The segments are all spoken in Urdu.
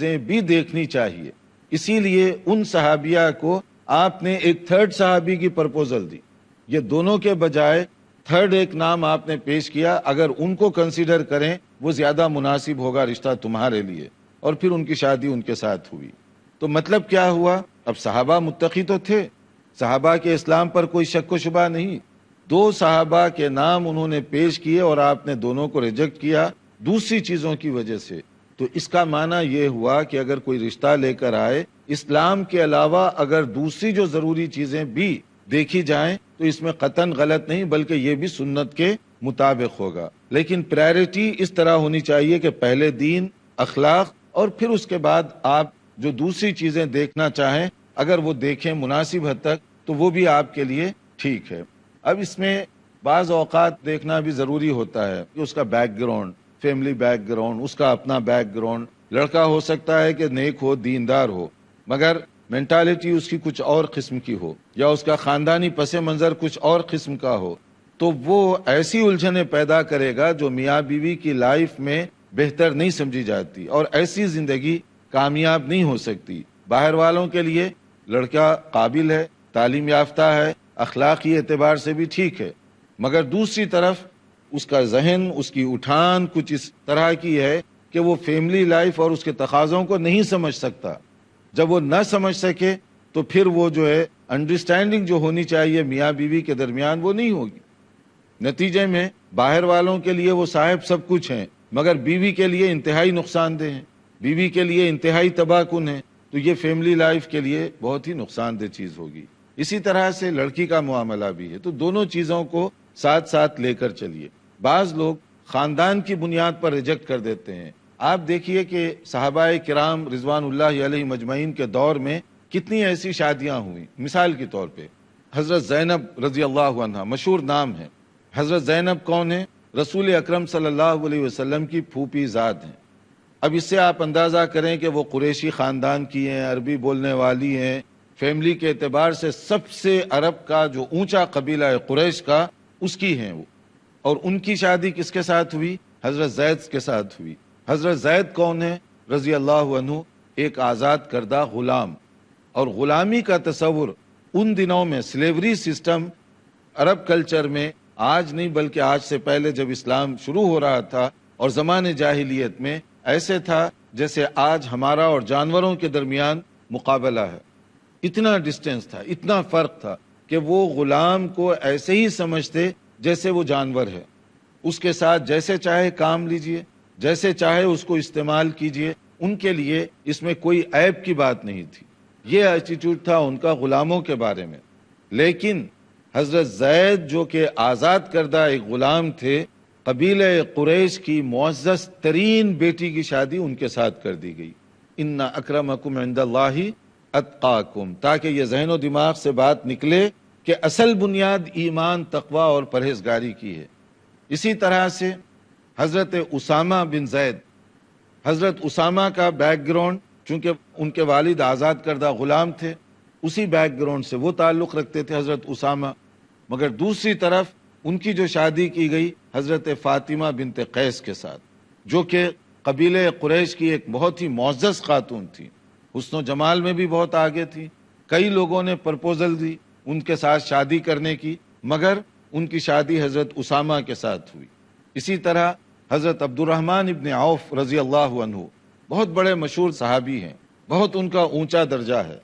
چیزیں بھی دیکھنی چاہیے. اسی لیے ان صحابیہ کو آپ نے ایک تھرڈ صحابی کی پرپوزل دی. یہ دونوں کے بجائے تھرڈ ایک نام آپ نے پیش کیا. اگر ان کو کنسیڈر کریں وہ زیادہ مناسب ہوگا رشتہ تمہارے لیے. اور پھر ان کی شادی ان کے ساتھ ہوئی. تو مطلب کیا ہوا؟ اب صحابہ متقی تو تھے، صحابہ کے اسلام پر کوئی شک و شبہ نہیں. دو صحابہ کے نام انہوں نے پیش کیے اور آپ نے دونوں کو ریجیکٹ کیا دوسری چیزوں کی وجہ سے. تو اس کا معنی یہ ہوا کہ اگر کوئی رشتہ لے کر آئے، اسلام کے علاوہ اگر دوسری جو ضروری چیزیں بھی دیکھی جائیں تو اس میں قطعاً غلط نہیں، بلکہ یہ بھی سنت کے مطابق ہوگا. لیکن پرائرٹی اس طرح ہونی چاہیے کہ پہلے دین، اخلاق، اور پھر اس کے بعد آپ جو دوسری چیزیں دیکھنا چاہیں اگر وہ دیکھیں مناسب حد تک تو وہ بھی آپ کے لیے ٹھیک ہے. اب اس میں بعض اوقات دیکھنا بھی ضروری ہوتا ہے کہ اس کا background, family background, اس کا اپنا بیک گراؤنڈ. لڑکا ہو سکتا ہے کہ نیک ہو، دیندار ہو، مگر مینٹالٹی اس کی کچھ اور قسم کی ہو، یا اس کا خاندانی پس منظر کچھ اور قسم کا ہو، تو وہ ایسی الجھنیں پیدا کرے گا جو میاں بیوی کی لائف میں بہتر نہیں سمجھی جاتی، اور ایسی زندگی کامیاب نہیں ہو سکتی. باہر والوں کے لیے لڑکا قابل ہے، تعلیم یافتہ ہے، اخلاقی اعتبار سے بھی ٹھیک ہے، مگر دوسری طرف اس کا ذہن، اس کی اٹھان کچھ اس طرح کی ہے کہ وہ فیملی لائف اور اس کے تقاضوں کو نہیں سمجھ سکتا. جب وہ نہ سمجھ سکے تو پھر وہ جو ہے انڈرسٹینڈنگ جو ہونی چاہیے میاں بیوی کے درمیان وہ نہیں ہوگی. نتیجے میں باہر والوں کے لیے وہ صاحب سب کچھ ہیں، مگر بیوی کے لیے انتہائی نقصان دہ ہیں، بیوی کے لیے انتہائی تباہ کن ہیں. تو یہ فیملی لائف کے لیے بہت ہی نقصان دہ چیز ہوگی. اسی طرح سے لڑکی کا معاملہ بھی ہے. تو دونوں چیزوں کو ساتھ ساتھ لے کر چلیے. بعض لوگ خاندان کی بنیاد پر ریجیکٹ کر دیتے ہیں. آپ دیکھیے کہ صحابہ کرام رضوان اللہ علیہ مجمعین کے دور میں کتنی ایسی شادیاں ہوئیں. مثال کے طور پہ حضرت زینب رضی اللہ عنہا مشہور نام ہے. حضرت زینب کون ہے؟ رسول اکرم صلی اللہ علیہ وسلم کی پھوپھی ذات ہیں. اب اس سے آپ اندازہ کریں کہ وہ قریشی خاندان کی ہیں، عربی بولنے والی ہیں، فیملی کے اعتبار سے سب سے عرب کا جو اونچا قبیلہ ہے قریش کا، اس کی ہیں وہ. اور ان کی شادی کس کے ساتھ ہوئی؟ حضرت زید کے ساتھ ہوئی. حضرت زید کون ہے رضی اللہ عنہ؟ ایک آزاد کردہ غلام. اور غلامی کا تصور ان دنوں میں سلیوری سسٹم عرب کلچر میں آج نہیں بلکہ آج سے پہلے جب اسلام شروع ہو رہا تھا اور زمانے جاہلیت میں ایسے تھا جیسے آج ہمارا اور جانوروں کے درمیان مقابلہ ہے. اتنا ڈسٹینس تھا، اتنا فرق تھا کہ وہ غلام کو ایسے ہی سمجھتے جیسے وہ جانور ہے. اس کے ساتھ جیسے چاہے کام لیجئے، جیسے چاہے اس کو استعمال کیجئے. ان کے لیے اس میں کوئی عیب کی بات نہیں تھی. یہ ایٹیٹیوڈ تھا ان کا غلاموں کے بارے میں. لیکن حضرت زید جو کہ آزاد کردہ ایک غلام تھے، قبیلہ قریش کی معزز ترین بیٹی کی شادی ان کے ساتھ کر دی گئی. ان اکرمکم عند اللہ اتقاکم، تاکہ یہ ذہن و دماغ سے بات نکلے کہ اصل بنیاد ایمان، تقوی اور پرہیزگاری کی ہے. اسی طرح سے حضرت اسامہ بن زید، حضرت اسامہ کا بیک گراؤنڈ چونکہ ان کے والد آزاد کردہ غلام تھے، اسی بیک گراؤنڈ سے وہ تعلق رکھتے تھے حضرت اسامہ. مگر دوسری طرف ان کی جو شادی کی گئی حضرت فاطمہ بنت قیس کے ساتھ، جو کہ قبیلہ قریش کی ایک بہت ہی معزز خاتون تھی، حسن و جمال میں بھی بہت آگے تھی. کئی لوگوں نے پرپوزل دی ان کے ساتھ شادی کرنے کی، مگر ان کی شادی حضرت اسامہ کے ساتھ ہوئی. اسی طرح حضرت عبد الرحمن ابن عوف رضی اللہ عنہ بہت بڑے مشہور صحابی ہیں، بہت ان کا اونچا درجہ ہے.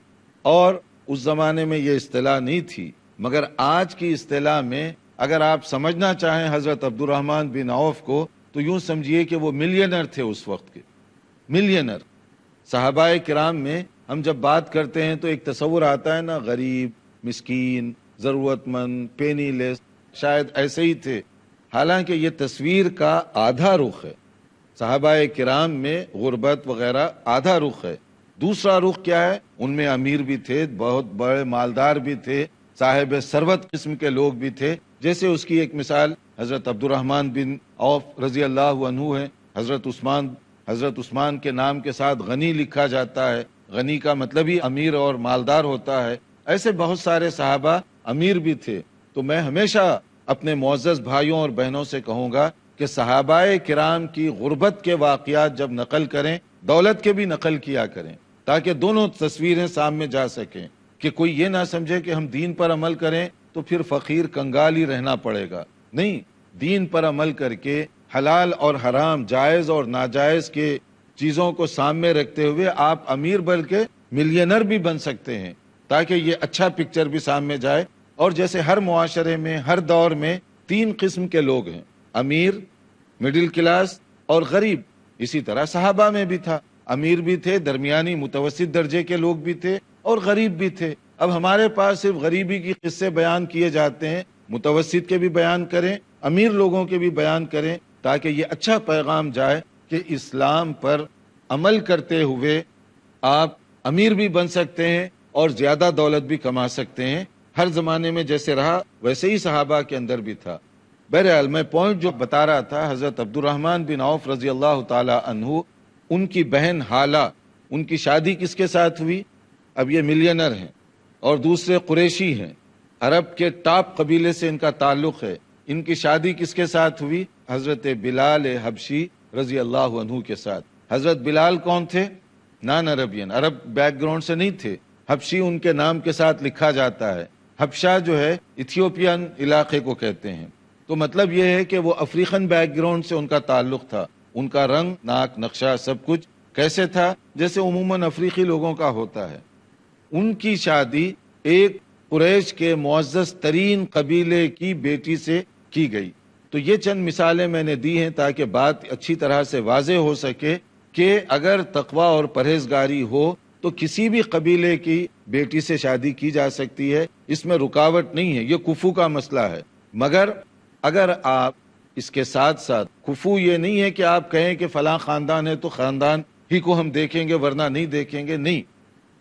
اور اس زمانے میں یہ اصطلاح نہیں تھی، مگر آج کی اصطلاح میں اگر آپ سمجھنا چاہیں حضرت عبد الرحمن بن عوف کو تو یوں سمجھیے کہ وہ ملینر تھے اس وقت کے. ملینر. صحابہ کرام میں ہم جب بات کرتے ہیں تو ایک تصور آتا ہے نا، غریب، مسکین، ضرورت مند، پینی لیس، شاید ایسے ہی تھے. حالانکہ یہ تصویر کا آدھا رخ ہے. صحابہ کرام میں غربت وغیرہ آدھا رخ ہے. دوسرا رخ کیا ہے؟ ان میں امیر بھی تھے، بہت بڑے مالدار بھی تھے، صاحب ثروت قسم کے لوگ بھی تھے. جیسے اس کی ایک مثال حضرت عبد الرحمن بن عوف رضی اللہ عنہ ہے. حضرت عثمان کے نام کے ساتھ غنی لکھا جاتا ہے. غنی کا مطلب ہی امیر اور مالدار ہوتا ہے. ایسے بہت سارے صحابہ امیر بھی تھے. تو میں ہمیشہ اپنے معزز بھائیوں اور بہنوں سے کہوں گا کہ صحابہ کرام کی غربت کے واقعات جب نقل کریں دولت کے بھی نقل کیا کریں تاکہ دونوں تصویریں سامنے جا سکیں، کہ کوئی یہ نہ سمجھے کہ ہم دین پر عمل کریں تو پھر فقیر کنگال ہی رہنا پڑے گا. نہیں، دین پر عمل کر کے حلال اور حرام، جائز اور ناجائز کے چیزوں کو سامنے رکھتے ہوئے آپ امیر بلکہ ملینر بھی بن سکتے ہیں، تاکہ یہ اچھا پکچر بھی سامنے جائے. اور جیسے ہر معاشرے میں ہر دور میں 3 قسم کے لوگ ہیں، امیر، مڈل کلاس اور غریب. اسی طرح صحابہ میں بھی تھا، امیر بھی تھے، درمیانی متوسط درجے کے لوگ بھی تھے اور غریب بھی تھے. اب ہمارے پاس صرف غریبی کی قصے بیان کیے جاتے ہیں، متوسط کے بھی بیان کریں، امیر لوگوں کے بھی بیان کریں، تاکہ یہ اچھا پیغام جائے کہ اسلام پر عمل کرتے ہوئے آپ امیر بھی بن سکتے ہیں اور زیادہ دولت بھی کما سکتے ہیں. ہر زمانے میں جیسے رہا ویسے ہی صحابہ کے اندر بھی تھا. بہرحال میں پوائنٹ جو بتا رہا تھا، حضرت عبد الرحمن بن عوف رضی اللہ تعالی عنہ، ان کی بہن حالہ، ان کی شادی کس کے ساتھ ہوئی؟ اب یہ ملینر ہیں اور دوسرے قریشی ہیں، عرب کے ٹاپ قبیلے سے ان کا تعلق ہے. ان کی شادی کس کے ساتھ ہوئی؟ حضرت بلال حبشی رضی اللہ عنہ کے ساتھ. حضرت بلال کون تھے؟ نان عربین، عرب بیک گراؤنڈ سے نہیں تھے، حبشی ان کے نام کے ساتھ لکھا جاتا ہے. حبشہ جو ہے ایتھیوپین علاقے کو کہتے ہیں. تو مطلب یہ ہے کہ وہ افریقن بیک گراؤنڈ سے ان کا تعلق تھا. ان کا رنگ، ناک، نقشہ، سب کچھ کیسے تھا؟ جیسے عموماً افریقی لوگوں کا ہوتا ہے. ان کی شادی ایک قریش کے معزز ترین قبیلے کی بیٹی سے کی گئی. تو یہ چند مثالیں میں نے دی ہیں تاکہ بات اچھی طرح سے واضح ہو سکے کہ اگر تقوی اور پرہیزگاری ہو تو کسی بھی قبیلے کی بیٹی سے شادی کی جا سکتی ہے، اس میں رکاوٹ نہیں ہے. یہ کفو کا مسئلہ ہے. مگر اگر آپ اس کے ساتھ ساتھ، کفو یہ نہیں ہے کہ آپ کہیں کہ فلاں خاندان ہے تو خاندان ہی کو ہم دیکھیں گے ورنہ نہیں دیکھیں گے، نہیں،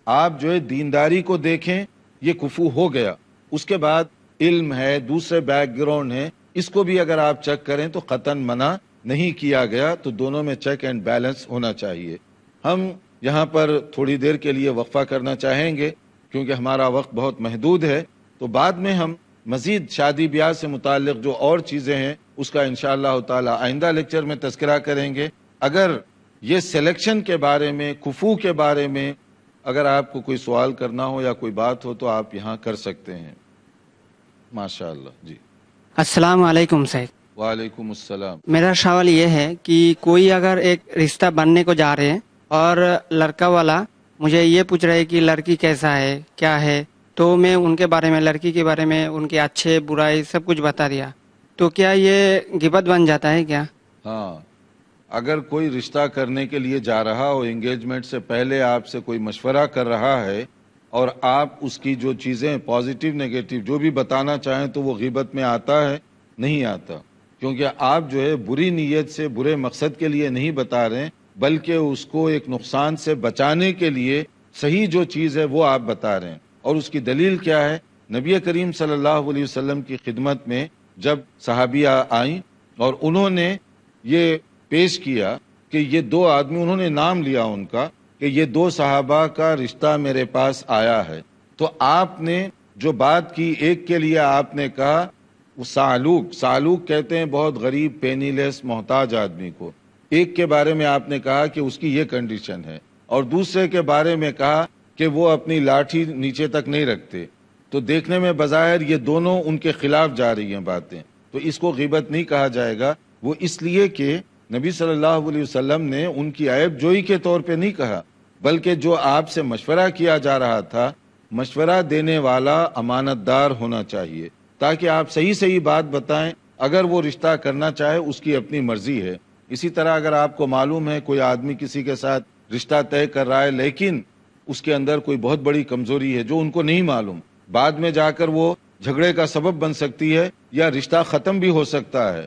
آپ جو ہے دینداری کو دیکھیں، یہ کفو ہو گیا. اس کے بعد علم ہے، دوسرے بیک گراؤنڈ ہے، اس کو بھی اگر آپ چیک کریں تو قطعاً منع نہیں کیا گیا. تو دونوں میں چیک اینڈ بیلنس ہونا چاہیے. ہم یہاں پر تھوڑی دیر کے لیے وقفہ کرنا چاہیں گے کیونکہ ہمارا وقت بہت محدود ہے. تو بعد میں ہم مزید شادی بیاہ سے متعلق جو اور چیزیں ہیں اس کا انشاءاللہ تعالی آئندہ لیکچر میں تذکرہ کریں گے. اگر یہ سلیکشن کے بارے میں، کفو کے بارے میں اگر آپ کو کوئی سوال کرنا ہو یا کوئی بات ہو تو آپ یہاں کر سکتے ہیں. ماشاءاللہ. جی السلام علیکم سید. وعلیکم السلام. میرا سوال یہ ہے کہ کوئی اگر ایک رشتہ بننے کو جا رہے ہیں اور لڑکا والا مجھے یہ پوچھ رہا ہے کہ لڑکی کیسا ہے، کیا ہے، تو میں ان کے بارے میں، لڑکی کے بارے میں، ان کے اچھے برائی سب کچھ بتا دیا، تو کیا یہ غیبت بن جاتا ہے کیا؟ ہاں، اگر کوئی رشتہ کرنے کے لیے جا رہا ہو، انگیجمنٹ سے پہلے آپ سے کوئی مشورہ کر رہا ہے اور آپ اس کی جو چیزیں پازیٹیو نیگیٹو جو بھی بتانا چاہیں تو وہ غیبت میں آتا ہے؟ نہیں آتا. کیونکہ آپ جو ہے بری نیت سے، برے مقصد کے لیے نہیں بتا رہے ہیں، بلکہ اس کو ایک نقصان سے بچانے کے لیے صحیح جو چیز ہے وہ آپ بتا رہے ہیں. اور اس کی دلیل کیا ہے؟ نبی کریم صلی اللہ علیہ وسلم کی خدمت میں جب صحابیہ آئیں اور انہوں نے یہ پیش کیا کہ یہ 2 آدمی، انہوں نے نام لیا ان کا کہ یہ 2 صحابہ کا رشتہ میرے پاس آیا ہے، تو آپ نے جو بات کی، ایک کے لیے آپ نے کہا وہ سعلوک کہتے ہیں بہت غریب، پینی لیس، محتاج آدمی کو. ایک کے بارے میں آپ نے کہا کہ اس کی یہ کنڈیشن ہے، اور دوسرے کے بارے میں کہا کہ وہ اپنی لاٹھی نیچے تک نہیں رکھتے. تو دیکھنے میں بظاہر یہ دونوں ان کے خلاف جا رہی ہیں باتیں، تو اس کو غیبت نہیں کہا جائے گا. وہ اس لیے کہ نبی صلی اللہ علیہ وسلم نے ان کی عیب جوئی کے طور پہ نہیں کہا، بلکہ جو آپ سے مشورہ کیا جا رہا تھا، مشورہ دینے والا امانت دار ہونا چاہیے تاکہ آپ صحیح بات بتائیں. اگر وہ رشتہ کرنا چاہے اس کی اپنی مرضی ہے. اسی طرح اگر آپ کو معلوم ہے کوئی آدمی کسی کے ساتھ رشتہ طے کر رہا ہے لیکن اس کے اندر کوئی بہت بڑی کمزوری ہے جو ان کو نہیں معلوم، بعد میں جا کر وہ جھگڑے کا سبب بن سکتی ہے یا رشتہ ختم بھی ہو سکتا ہے،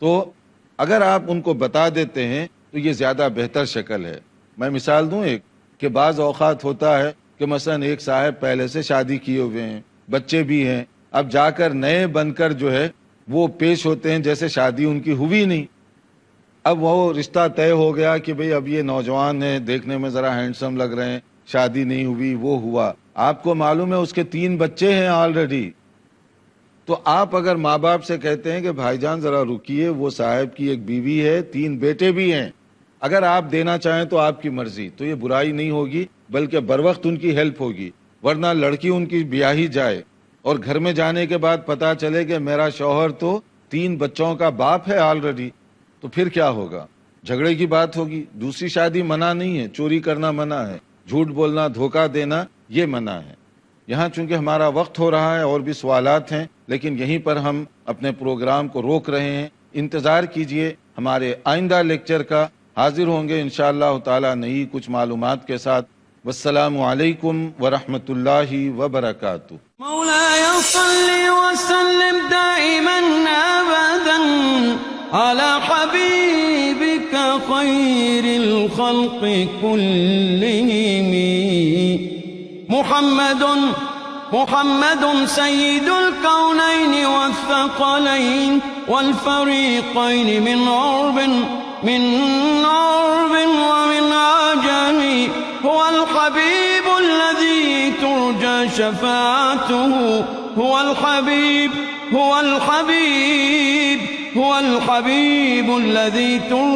تو اگر آپ ان کو بتا دیتے ہیں تو یہ زیادہ بہتر شکل ہے. میں مثال دوں ایک کہ بعض اوقات ہوتا ہے کہ مثلا ایک صاحب پہلے سے شادی کیے ہوئے ہیں، بچے بھی ہیں، اب جا کر نئے بن کر جو ہے وہ پیش ہوتے ہیں جیسے شادی ان کی ہوئی نہیں. اب وہ رشتہ طے ہو گیا کہ بھئی اب یہ نوجوان ہیں، دیکھنے میں ذرا ہینڈسم لگ رہے ہیں، شادی نہیں ہوئی، وہ ہوا. آپ کو معلوم ہے اس کے 3 بچے ہیں آلریڈی. تو آپ اگر ماں باپ سے کہتے ہیں کہ بھائی جان ذرا رکیے، وہ صاحب کی ایک بیوی ہے، 3 بیٹے بھی ہیں، اگر آپ دینا چاہیں تو آپ کی مرضی، تو یہ برائی نہیں ہوگی بلکہ بروقت ان کی ہیلپ ہوگی. ورنہ لڑکی ان کی بیاہی جائے اور گھر میں جانے کے بعد پتا چلے کہ میرا شوہر تو 3 بچوں کا باپ ہے آلریڈی، تو پھر کیا ہوگا؟ جھگڑے کی بات ہوگی. دوسری شادی منع نہیں ہے، چوری کرنا منع ہے، جھوٹ بولنا، دھوکہ دینا یہ منع ہے. یہاں چونکہ ہمارا وقت ہو رہا ہے اور بھی سوالات ہیں، لیکن یہیں پر ہم اپنے پروگرام کو روک رہے ہیں. انتظار کیجئے ہمارے آئندہ لیکچر کا، حاضر ہوں گے انشاءاللہ تعالی نئی کچھ معلومات کے ساتھ. والسلام علیکم ورحمۃ اللہ وبرکاتہ. مولاي صل وسلم دائما ابدا على حبيبك خير الخلق كلهم محمد سيد الكونين والثقلين والفريقين من عرب ومن عجم، هو الحبيب الذي ترجى شفاعته، هو الحبيب الذي ترجى